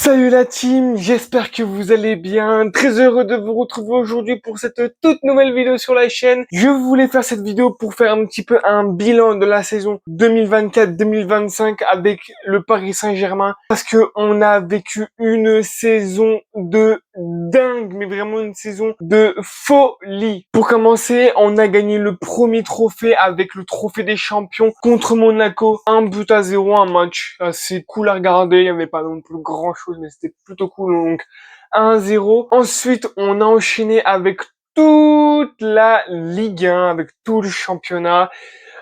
Salut la team, j'espère que vous allez bien. Très heureux de vous retrouver aujourd'hui pour cette toute nouvelle vidéo sur la chaîne. Je voulais faire cette vidéo pour faire un petit peu un bilan de la saison 2024-2025 avec le Paris Saint-Germain parce que on a vécu une saison de dingue, mais vraiment une saison de folie. Pour commencer, on a gagné le premier trophée avec le trophée des champions contre Monaco. 1-0, un match assez cool à regarder. Il n'y avait pas non plus grand chose, mais c'était plutôt cool. Donc 1-0. Ensuite, on a enchaîné avec toute la Ligue 1, avec tout le championnat.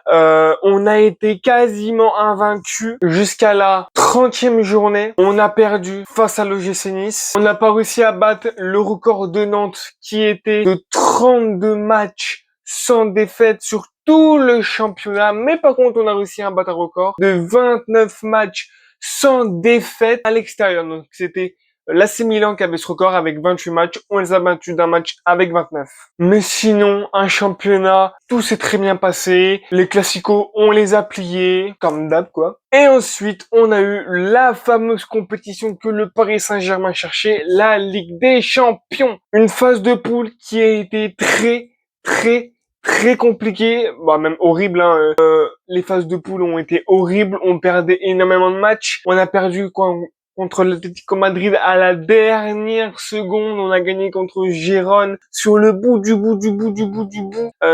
On a été quasiment invaincu jusqu'à la 30e journée. On a perdu face à l'OGC Nice. On n'a pas réussi à battre le record de Nantes qui était de 32 matchs sans défaite sur tout le championnat. Mais par contre, on a réussi à battre un record de 29 matchs sans défaite à l'extérieur. Donc c'était l'AC Milan qui avait ce record avec 28 matchs. On les a battus d'un match avec 29. Mais sinon, un championnat, tout s'est très bien passé. Les classicos, on les a pliés, comme d'hab, quoi. Et ensuite, on a eu la fameuse compétition que le Paris Saint-Germain cherchait, la Ligue des Champions. Une phase de poule qui a été très compliquée, bah même horrible, hein. Les phases de poule ont été horribles, on perdait énormément de matchs. On a perdu contre l'Atlético Madrid à la dernière seconde. On a gagné contre Gérone sur le bout du bout,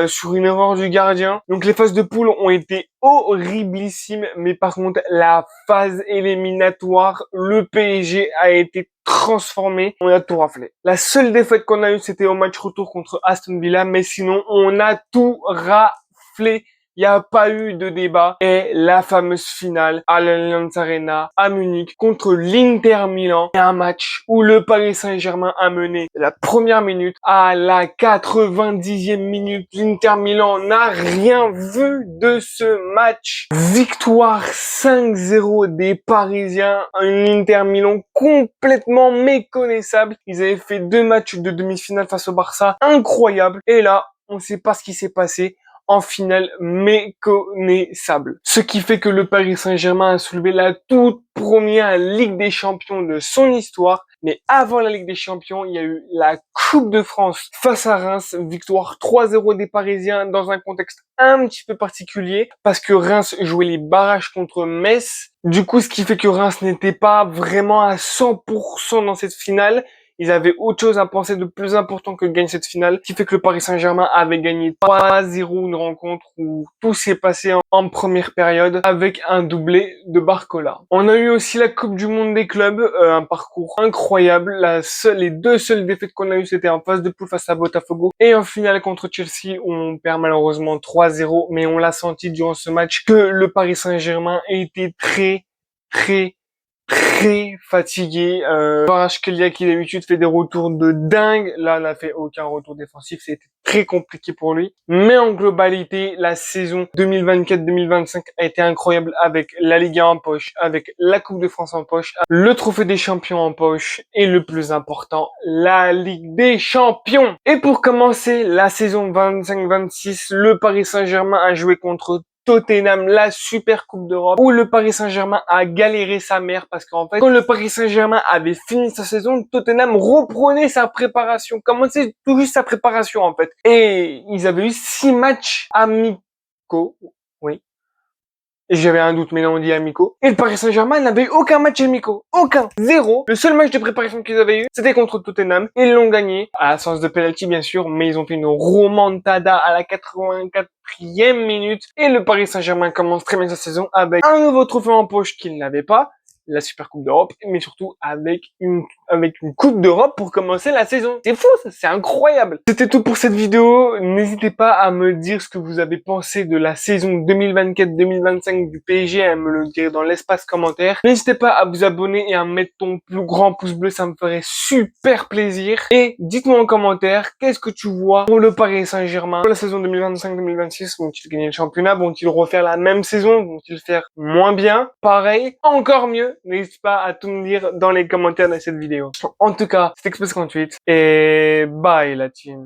sur une erreur du gardien. Donc les phases de poule ont été horriblissimes, mais par contre la phase éliminatoire, le PSG a été transformé, on a tout raflé. La seule défaite qu'on a eue, c'était au match retour contre Aston Villa, mais sinon on a tout raflé. Il n'y a pas eu de débat. Et la fameuse finale à l'Allianz Arena à Munich contre l'Inter Milan. Et un match où le Paris Saint-Germain a mené la première minute à la 90e minute. L'Inter Milan n'a rien vu de ce match. Victoire 5-0 des Parisiens. Un Inter Milan complètement méconnaissable. Ils avaient fait 2 matchs de demi-finale face au Barça. Incroyable. Et là, on ne sait pas ce qui s'est passé. En finale méconnaissable. Ce qui fait que le Paris Saint-Germain a soulevé la toute première Ligue des Champions de son histoire. Mais avant la Ligue des Champions, il y a eu la Coupe de France face à Reims. Victoire 3-0 des Parisiens dans un contexte un petit peu particulier parce que Reims jouait les barrages contre Metz. Du coup, ce qui fait que Reims n'était pas vraiment à 100% dans cette finale. Ils avaient autre chose à penser de plus important que de gagner cette finale, ce qui fait que le Paris Saint-Germain avait gagné 3-0 une rencontre où tout s'est passé en première période avec un doublé de Barcola. On a eu aussi la Coupe du Monde des clubs, un parcours incroyable. Les deux seules défaites qu'on a eues, c'était en phase de poule face à Botafogo et en finale contre Chelsea où on perd malheureusement 3-0, mais on l'a senti durant ce match que le Paris Saint-Germain était très fatigué. Kvaratskhelia qui d'habitude fait des retours de dingue, là n'a fait aucun retour défensif, c'était très compliqué pour lui. Mais en globalité, la saison 2024-2025 a été incroyable avec la Ligue 1 en poche, avec la Coupe de France en poche, le Trophée des Champions en poche et le plus important, la Ligue des Champions. Et pour commencer la saison 25-26, le Paris Saint-Germain a joué contre Tottenham, la Super Coupe d'Europe, où le Paris Saint-Germain a galéré sa mère parce qu'en fait, quand le Paris Saint-Germain avait fini sa saison, Tottenham reprenait sa préparation, commençait tout juste sa préparation en fait. Et ils avaient eu 6 matchs amicaux, oui. Et j'avais un doute, mais là on dit amicaux. Et le Paris Saint-Germain n'avait eu aucun match amicaux. Aucun. Zéro. Le seul match de préparation qu'ils avaient eu, c'était contre Tottenham. Ils l'ont gagné. À la séance de penalty, bien sûr. Mais ils ont fait une remontada à la 84e minute. Et le Paris Saint-Germain commence très bien sa saison avec un nouveau trophée en poche qu'il n'avait pas. La Super Coupe d'Europe, mais surtout avec une Coupe d'Europe pour commencer la saison. C'est fou, ça, c'est incroyable. C'était tout pour cette vidéo. N'hésitez pas à me dire ce que vous avez pensé de la saison 2024-2025 du PSG, à me le dire dans l'espace commentaire. N'hésitez pas à vous abonner et à mettre ton plus grand pouce bleu, ça me ferait super plaisir. Et dites-moi en commentaire, qu'est-ce que tu vois pour le Paris Saint-Germain pour la saison 2025-2026? Vont-ils gagner le championnat? Vont-ils refaire la même saison? Vont-ils faire moins bien? Pareil? Encore mieux? N'hésite pas à tout me dire dans les commentaires de cette vidéo. En tout cas, c'était Express 38 et bye la team.